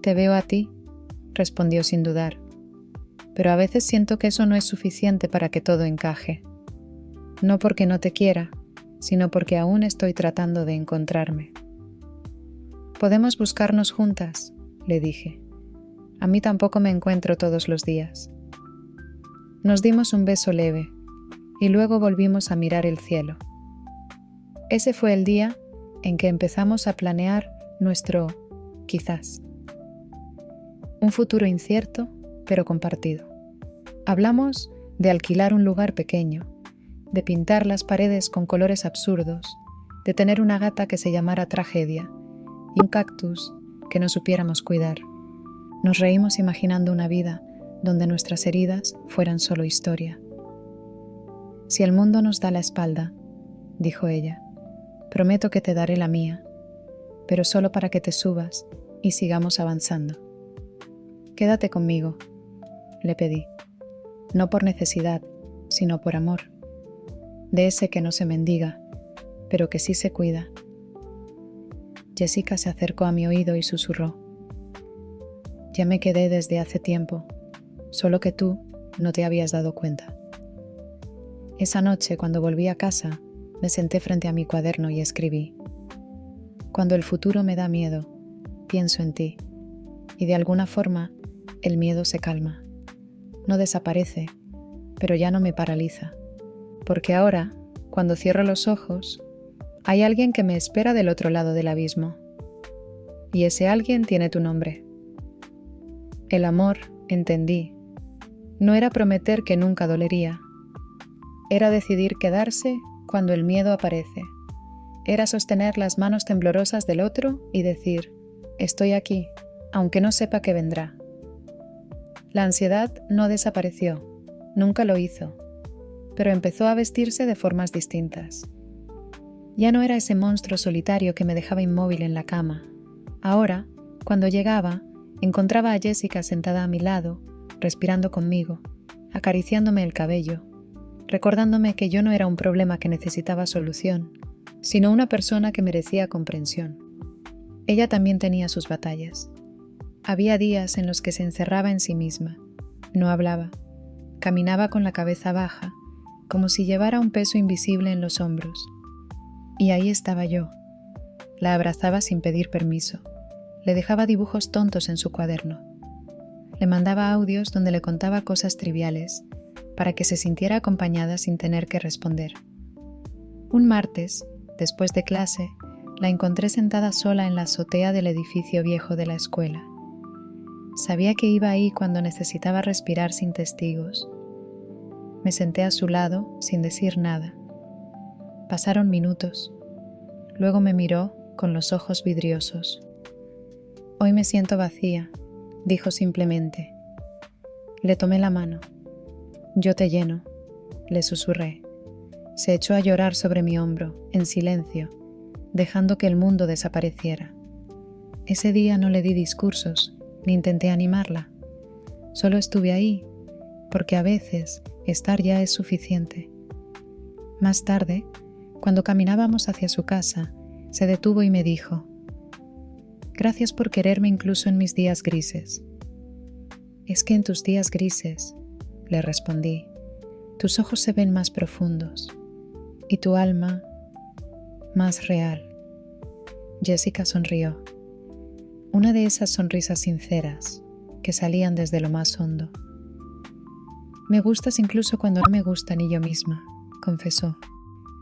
S1: Te veo a ti, respondió sin dudar. Pero a veces siento que eso no es suficiente para que todo encaje. No porque no te quiera, sino porque aún estoy tratando de encontrarme. Podemos buscarnos juntas, le dije. A mí tampoco me encuentro todos los días. Nos dimos un beso leve y luego volvimos a mirar el cielo. Ese fue el día en que empezamos a planear nuestro quizás. Un futuro incierto, pero compartido. Hablamos de alquilar un lugar pequeño, de pintar las paredes con colores absurdos, de tener una gata que se llamara Tragedia y un cactus que no supiéramos cuidar. Nos reímos imaginando una vida donde nuestras heridas fueran solo historia. Si el mundo nos da la espalda, dijo ella, prometo que te daré la mía, pero solo para que te subas y sigamos avanzando. Quédate conmigo, le pedí, no por necesidad, sino por amor, de ese que no se mendiga, pero que sí se cuida. Jessica se acercó a mi oído y susurró. Ya me quedé desde hace tiempo, solo que tú no te habías dado cuenta. Esa noche, cuando volví a casa, me senté frente a mi cuaderno y escribí. Cuando el futuro me da miedo, pienso en ti, y de alguna forma el miedo se calma. No desaparece, pero ya no me paraliza, porque ahora, cuando cierro los ojos, hay alguien que me espera del otro lado del abismo, y ese alguien tiene tu nombre. El amor, entendí, no era prometer que nunca dolería, era decidir quedarse cuando el miedo aparece, era sostener las manos temblorosas del otro y decir, estoy aquí, aunque no sepa que vendrá. La ansiedad no desapareció, nunca lo hizo, pero empezó a vestirse de formas distintas. Ya no era ese monstruo solitario que me dejaba inmóvil en la cama. Ahora, cuando llegaba, encontraba a Jessica sentada a mi lado, respirando conmigo, acariciándome el cabello, recordándome que yo no era un problema que necesitaba solución, sino una persona que merecía comprensión. Ella también tenía sus batallas. Había días en los que se encerraba en sí misma, no hablaba, caminaba con la cabeza baja, como si llevara un peso invisible en los hombros. Y ahí estaba yo. La abrazaba sin pedir permiso. Le dejaba dibujos tontos en su cuaderno. Le mandaba audios donde le contaba cosas triviales, para que se sintiera acompañada sin tener que responder. Un martes, después de clase, la encontré sentada sola en la azotea del edificio viejo de la escuela. Sabía que iba ahí cuando necesitaba respirar sin testigos. Me senté a su lado sin decir nada. Pasaron minutos. Luego me miró con los ojos vidriosos. «Hoy me siento vacía», dijo simplemente. Le tomé la mano. «Yo te lleno», le susurré. Se echó a llorar sobre mi hombro, en silencio, dejando que el mundo desapareciera. Ese día no le di discursos, ni intenté animarla. Solo estuve ahí, porque a veces estar ya es suficiente. Más tarde, cuando caminábamos hacia su casa, se detuvo y me dijo: «Gracias por quererme incluso en mis días grises». «Es que en tus días grises», le respondí, «tus ojos se ven más profundos y tu alma más real». Jessica sonrió. Una de esas sonrisas sinceras que salían desde lo más hondo. «Me gustas incluso cuando no me gusta ni yo misma», confesó.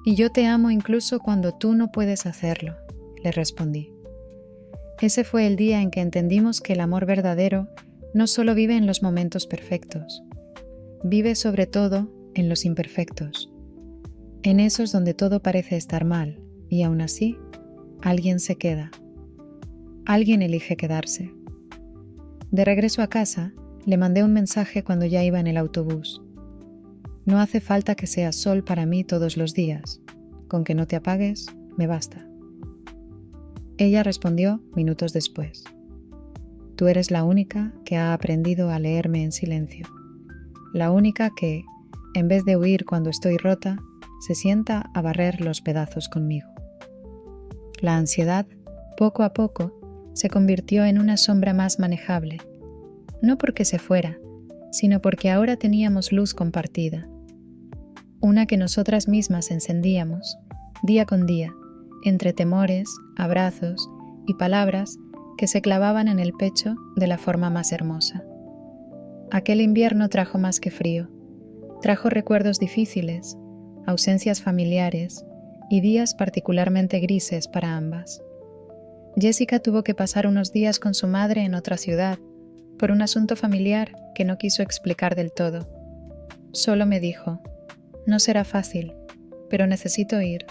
S1: «Y yo te amo incluso cuando tú no puedes hacerlo», le respondí. Ese fue el día en que entendimos que el amor verdadero no solo vive en los momentos perfectos, vive sobre todo en los imperfectos, en esos donde todo parece estar mal y aún así alguien se queda. Alguien elige quedarse. De regreso a casa, le mandé un mensaje cuando ya iba en el autobús. «No hace falta que seas sol para mí todos los días. Con que no te apagues, me basta». Ella respondió minutos después: «Tú eres la única que ha aprendido a leerme en silencio. La única que, en vez de huir cuando estoy rota, se sienta a barrer los pedazos conmigo». La ansiedad, poco a poco, se convirtió en una sombra más manejable, no porque se fuera, sino porque ahora teníamos luz compartida, una que nosotras mismas encendíamos, día con día, entre temores, abrazos y palabras que se clavaban en el pecho de la forma más hermosa. Aquel invierno trajo más que frío, trajo recuerdos difíciles, ausencias familiares y días particularmente grises para ambas. Jessica tuvo que pasar unos días con su madre en otra ciudad, por un asunto familiar que no quiso explicar del todo. Solo me dijo: «No será fácil, pero necesito ir».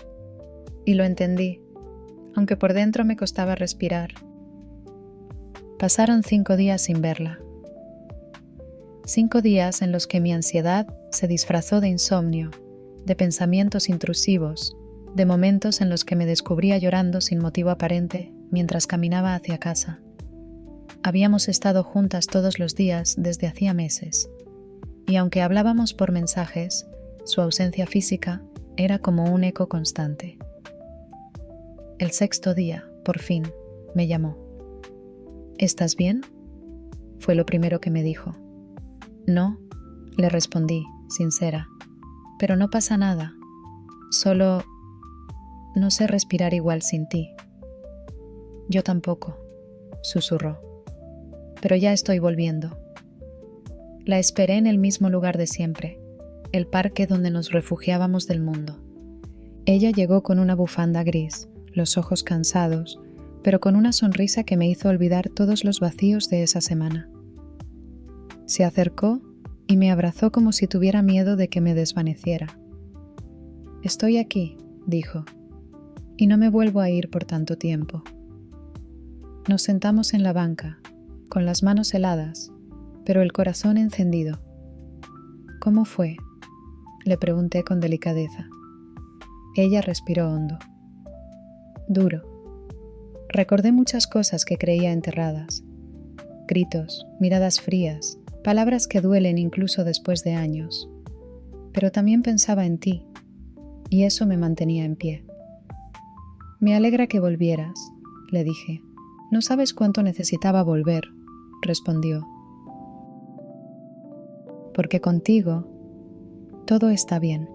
S1: Y lo entendí, aunque por dentro me costaba respirar. Pasaron 5 días sin verla. 5 días en los que mi ansiedad se disfrazó de insomnio, de pensamientos intrusivos, de momentos en los que me descubría llorando sin motivo aparente mientras caminaba hacia casa. Habíamos estado juntas todos los días desde hacía meses, y aunque hablábamos por mensajes, su ausencia física era como un eco constante. El 6.º día, por fin, me llamó. «¿Estás bien?», fue lo primero que me dijo. «No», le respondí, sincera, «pero no pasa nada. Solo no sé respirar igual sin ti». «Yo tampoco», susurró, «pero ya estoy volviendo». La esperé en el mismo lugar de siempre, el parque donde nos refugiábamos del mundo. Ella llegó con una bufanda gris, los ojos cansados, pero con una sonrisa que me hizo olvidar todos los vacíos de esa semana. Se acercó y me abrazó como si tuviera miedo de que me desvaneciera. «Estoy aquí», dijo, «y no me vuelvo a ir por tanto tiempo». Nos sentamos en la banca, con las manos heladas, pero el corazón encendido. «¿Cómo fue?», le pregunté con delicadeza. Ella respiró hondo. «Duro». Recordé muchas cosas que creía enterradas. Gritos, miradas frías, palabras que duelen incluso después de años. pero también pensaba en ti, y eso me mantenía en pie. Me alegra que volvieras, le dije. No sabes cuánto necesitaba volver, respondió. Porque contigo todo está bien.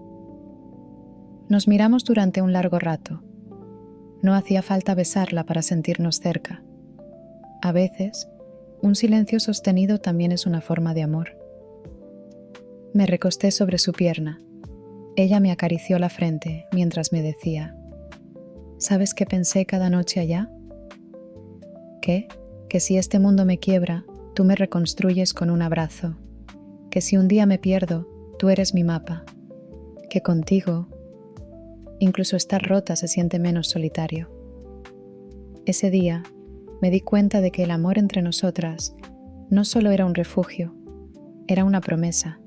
S1: Nos miramos durante un largo rato. No hacía falta besarla para sentirnos cerca. A veces, un silencio sostenido también es una forma de amor. Me recosté sobre su pierna. Ella me acarició la frente mientras me decía: ¿sabes qué pensé cada noche allá? ¿Qué? Que si este mundo me quiebra, tú me reconstruyes con un abrazo. Que si un día me pierdo, tú eres mi mapa. Que contigo, incluso estar rota se siente menos solitario. Ese día, me di cuenta de que el amor entre nosotras no solo era un refugio, era una promesa,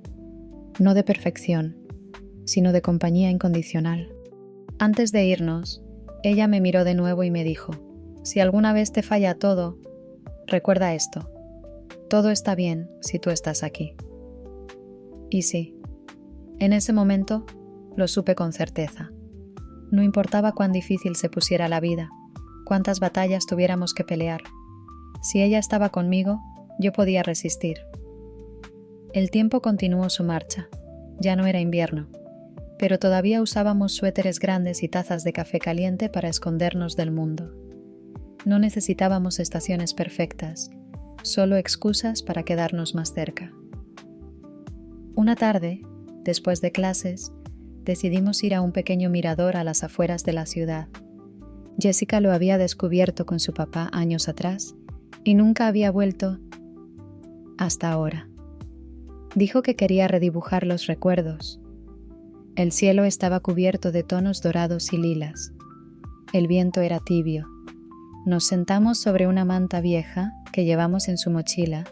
S1: no de perfección, sino de compañía incondicional. Antes de irnos, ella me miró de nuevo y me dijo: si alguna vez te falla todo, recuerda esto: todo está bien si tú estás aquí. Y sí, en ese momento lo supe con certeza. No importaba cuán difícil se pusiera la vida, cuántas batallas tuviéramos que pelear. Si ella estaba conmigo, yo podía resistir. El tiempo continuó su marcha. Ya no era invierno, pero todavía usábamos suéteres grandes y tazas de café caliente para escondernos del mundo. No necesitábamos estaciones perfectas, solo excusas para quedarnos más cerca. Una tarde, después de clases, decidimos ir a un pequeño mirador a las afueras de la ciudad. Jessica lo había descubierto con su papá años atrás y nunca había vuelto hasta ahora. Dijo que quería redibujar los recuerdos. El cielo estaba cubierto de tonos dorados y lilas. El viento era tibio. Nos sentamos sobre una manta vieja que llevamos en su mochila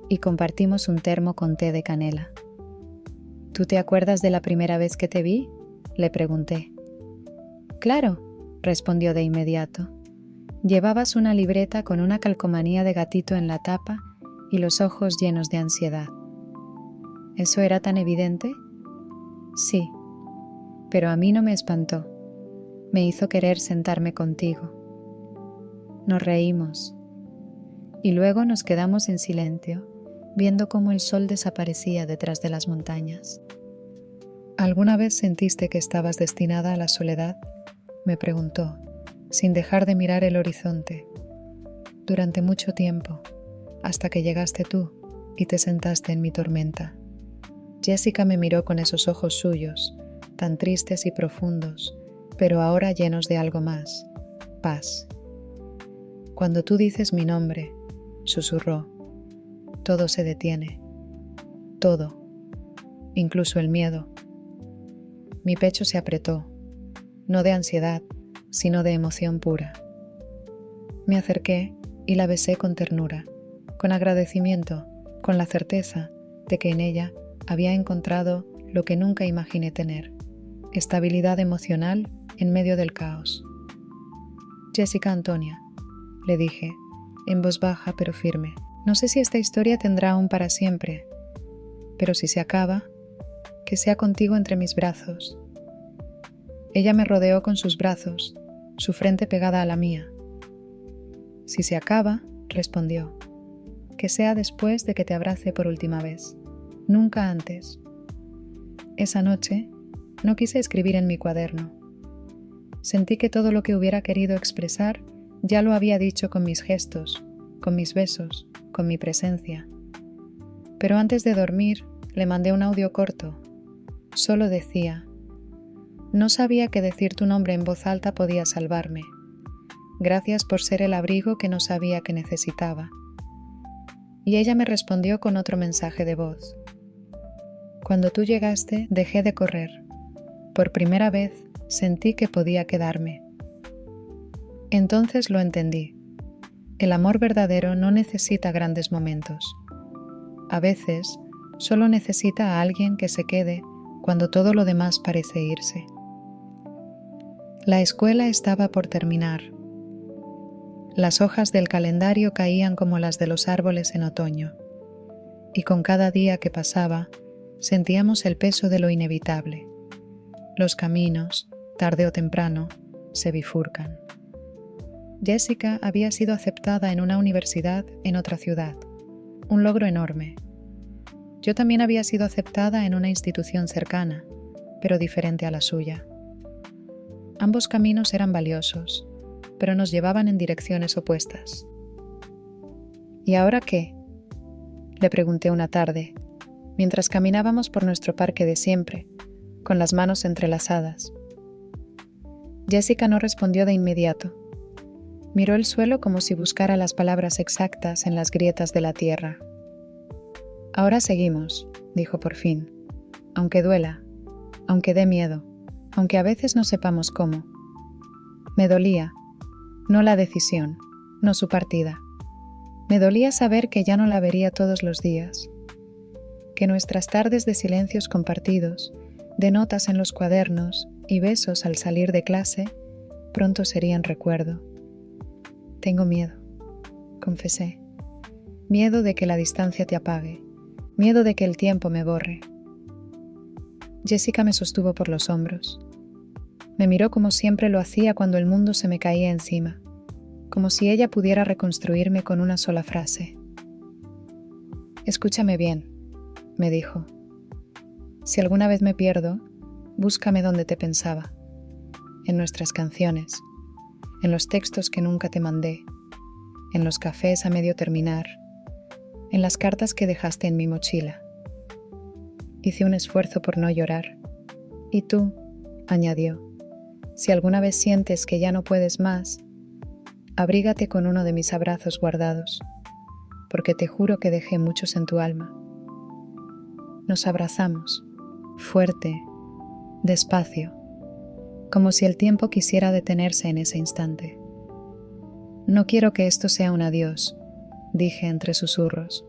S1: y compartimos un termo con té de canela. ¿Tú te acuerdas de la primera vez que te vi?, le pregunté. Claro, respondió de inmediato. Llevabas una libreta con una calcomanía de gatito en la tapa y los ojos llenos de ansiedad. ¿Eso era tan evidente? Sí, pero a mí no me espantó. Me hizo querer sentarme contigo. Nos reímos y luego nos quedamos en silencio, viendo cómo el sol desaparecía detrás de las montañas. ¿Alguna vez sentiste que estabas destinada a la soledad?, me preguntó, sin dejar de mirar el horizonte. Durante mucho tiempo, hasta que llegaste tú y te sentaste en mi tormenta. Jessica me miró con esos ojos suyos, tan tristes y profundos, pero ahora llenos de algo más: paz. Cuando tú dices mi nombre, susurró, todo se detiene. Todo, incluso el miedo. Mi pecho se apretó, no de ansiedad, sino de emoción pura. Me acerqué y la besé con ternura, con agradecimiento, con la certeza de que en ella había encontrado lo que nunca imaginé tener: estabilidad emocional en medio del caos. Jessica Antonia, le dije, en voz baja pero firme, no sé si esta historia tendrá un para siempre, pero si se acaba, que sea contigo entre mis brazos. Ella me rodeó con sus brazos, su frente pegada a la mía. Si se acaba, respondió, que sea después de que te abrace por última vez, nunca antes. Esa noche, no quise escribir en mi cuaderno. Sentí que todo lo que hubiera querido expresar ya lo había dicho con mis gestos, con mis besos, con mi presencia. Pero antes de dormir, le mandé un audio corto. Solo decía: no sabía que decir tu nombre en voz alta podía salvarme. Gracias por ser el abrigo que no sabía que necesitaba. Y ella me respondió con otro mensaje de voz. Cuando tú llegaste, dejé de correr. Por primera vez, sentí que podía quedarme. Entonces lo entendí. El amor verdadero no necesita grandes momentos. A veces, solo necesita a alguien que se quede cuando todo lo demás parece irse. La escuela estaba por terminar. Las hojas del calendario caían como las de los árboles en otoño, y con cada día que pasaba, sentíamos el peso de lo inevitable. Los caminos, tarde o temprano, se bifurcan. Jessica había sido aceptada en una universidad en otra ciudad, un logro enorme. Yo también había sido aceptada en una institución cercana, pero diferente a la suya. Ambos caminos eran valiosos, pero nos llevaban en direcciones opuestas. ¿Y ahora qué?, le pregunté una tarde, mientras caminábamos por nuestro parque de siempre, con las manos entrelazadas. Jessica no respondió de inmediato. Miró el suelo como si buscara las palabras exactas en las grietas de la tierra. «Ahora seguimos», dijo por fin, «aunque duela, aunque dé miedo, aunque a veces no sepamos cómo». Me dolía, no la decisión, no su partida. Me dolía saber que ya no la vería todos los días, que nuestras tardes de silencios compartidos, de notas en los cuadernos y besos al salir de clase, pronto serían recuerdo. «Tengo miedo», confesé. «Miedo de que la distancia te apague, miedo de que el tiempo me borre». Jessica me sostuvo por los hombros. Me miró como siempre lo hacía cuando el mundo se me caía encima, como si ella pudiera reconstruirme con una sola frase. «Escúchame bien», me dijo. «Si alguna vez me pierdo, búscame donde te pensaba, en nuestras canciones, en los textos que nunca te mandé, en los cafés a medio terminar, en las cartas que dejaste en mi mochila». Hice un esfuerzo por no llorar. «Y tú», añadió, «si alguna vez sientes que ya no puedes más, abrígate con uno de mis abrazos guardados, porque te juro que dejé muchos en tu alma». Nos abrazamos, fuerte, despacio, como si el tiempo quisiera detenerse en ese instante. «No quiero que esto sea un adiós», dije entre susurros.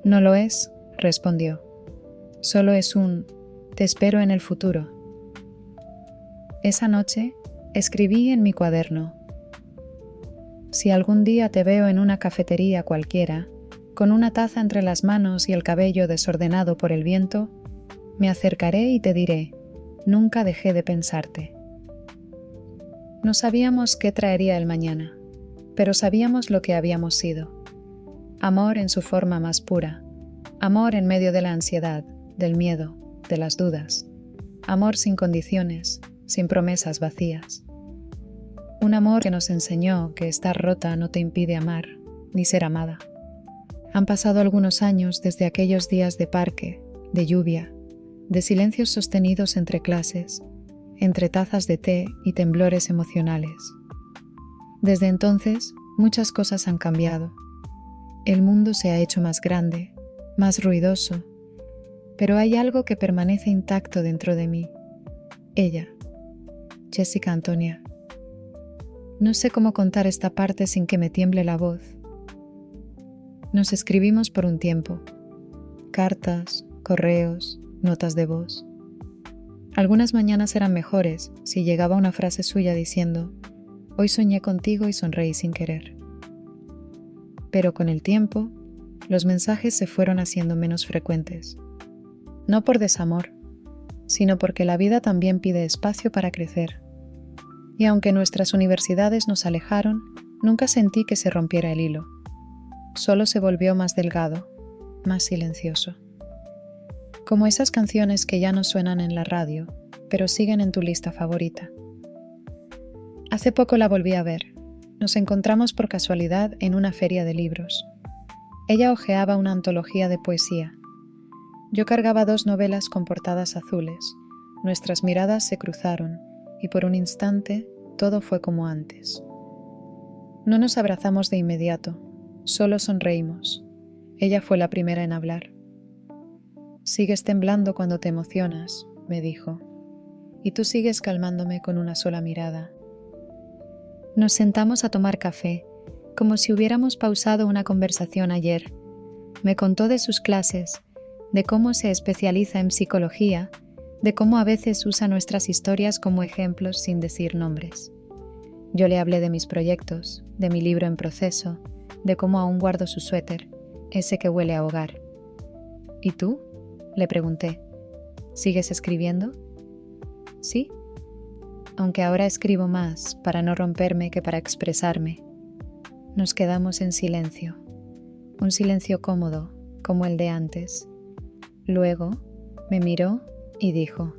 S1: «No lo es», respondió. «Solo es un te espero en el futuro». Esa noche escribí en mi cuaderno: «Si algún día te veo en una cafetería cualquiera, con una taza entre las manos y el cabello desordenado por el viento, me acercaré y te diré: nunca dejé de pensarte». No sabíamos qué traería el mañana, pero sabíamos lo que habíamos sido. Amor en su forma más pura, amor en medio de la ansiedad, del miedo, de las dudas, amor sin condiciones, sin promesas vacías. Un amor que nos enseñó que estar rota no te impide amar, ni ser amada. Han pasado algunos años desde aquellos días de parque, de lluvia, de silencios sostenidos entre clases, entre tazas de té y temblores emocionales. Desde entonces, muchas cosas han cambiado. El mundo se ha hecho más grande, más ruidoso, pero hay algo que permanece intacto dentro de mí. Ella, Jessica Antonia. No sé cómo contar esta parte sin que me tiemble la voz. Nos escribimos por un tiempo. Cartas, correos, notas de voz. Algunas mañanas eran mejores si llegaba una frase suya diciendo: «Hoy soñé contigo y sonreí sin querer». Pero con el tiempo, los mensajes se fueron haciendo menos frecuentes. No por desamor, sino porque la vida también pide espacio para crecer. Y aunque nuestras universidades nos alejaron, nunca sentí que se rompiera el hilo. Solo se volvió más delgado, más silencioso. Como esas canciones que ya no suenan en la radio, pero siguen en tu lista favorita. Hace poco la volví a ver. Nos encontramos por casualidad en una feria de libros. Ella hojeaba una antología de poesía. Yo cargaba 2 novelas con portadas azules. Nuestras miradas se cruzaron y por un instante todo fue como antes. No nos abrazamos de inmediato, solo sonreímos. Ella fue la primera en hablar. «Sigues temblando cuando te emocionas», me dijo, «y tú sigues calmándome con una sola mirada». Nos sentamos a tomar café, como si hubiéramos pausado una conversación ayer. Me contó de sus clases, de cómo se especializa en psicología, de cómo a veces usa nuestras historias como ejemplos sin decir nombres. Yo le hablé de mis proyectos, de mi libro en proceso, de cómo aún guardo su suéter, ese que huele a hogar. «¿Y tú?», Le pregunté. ¿Sigues escribiendo? Sí, aunque ahora escribo más para no romperme que para expresarme. Nos quedamos en silencio, un silencio cómodo, como el de antes. Luego me miró y dijo: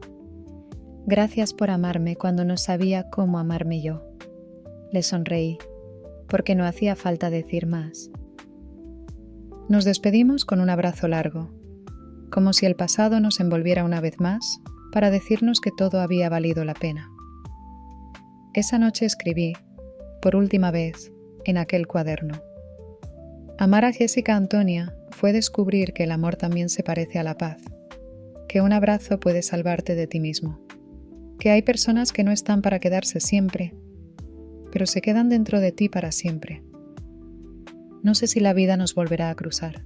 S1: «Gracias por amarme cuando no sabía cómo amarme yo». Le sonreí, porque no hacía falta decir más. Nos despedimos con un abrazo largo, como si el pasado nos envolviera una vez más para decirnos que todo había valido la pena. Esa noche escribí, por última vez, en aquel cuaderno: amar a Jessica Antonia fue descubrir que el amor también se parece a la paz, que un abrazo puede salvarte de ti mismo, que hay personas que no están para quedarse siempre, pero se quedan dentro de ti para siempre. No sé si la vida nos volverá a cruzar,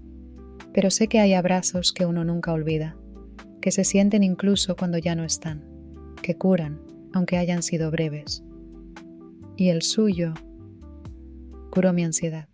S1: pero sé que hay abrazos que uno nunca olvida, que se sienten incluso cuando ya no están, que curan, aunque hayan sido breves. Y el suyo curó mi ansiedad.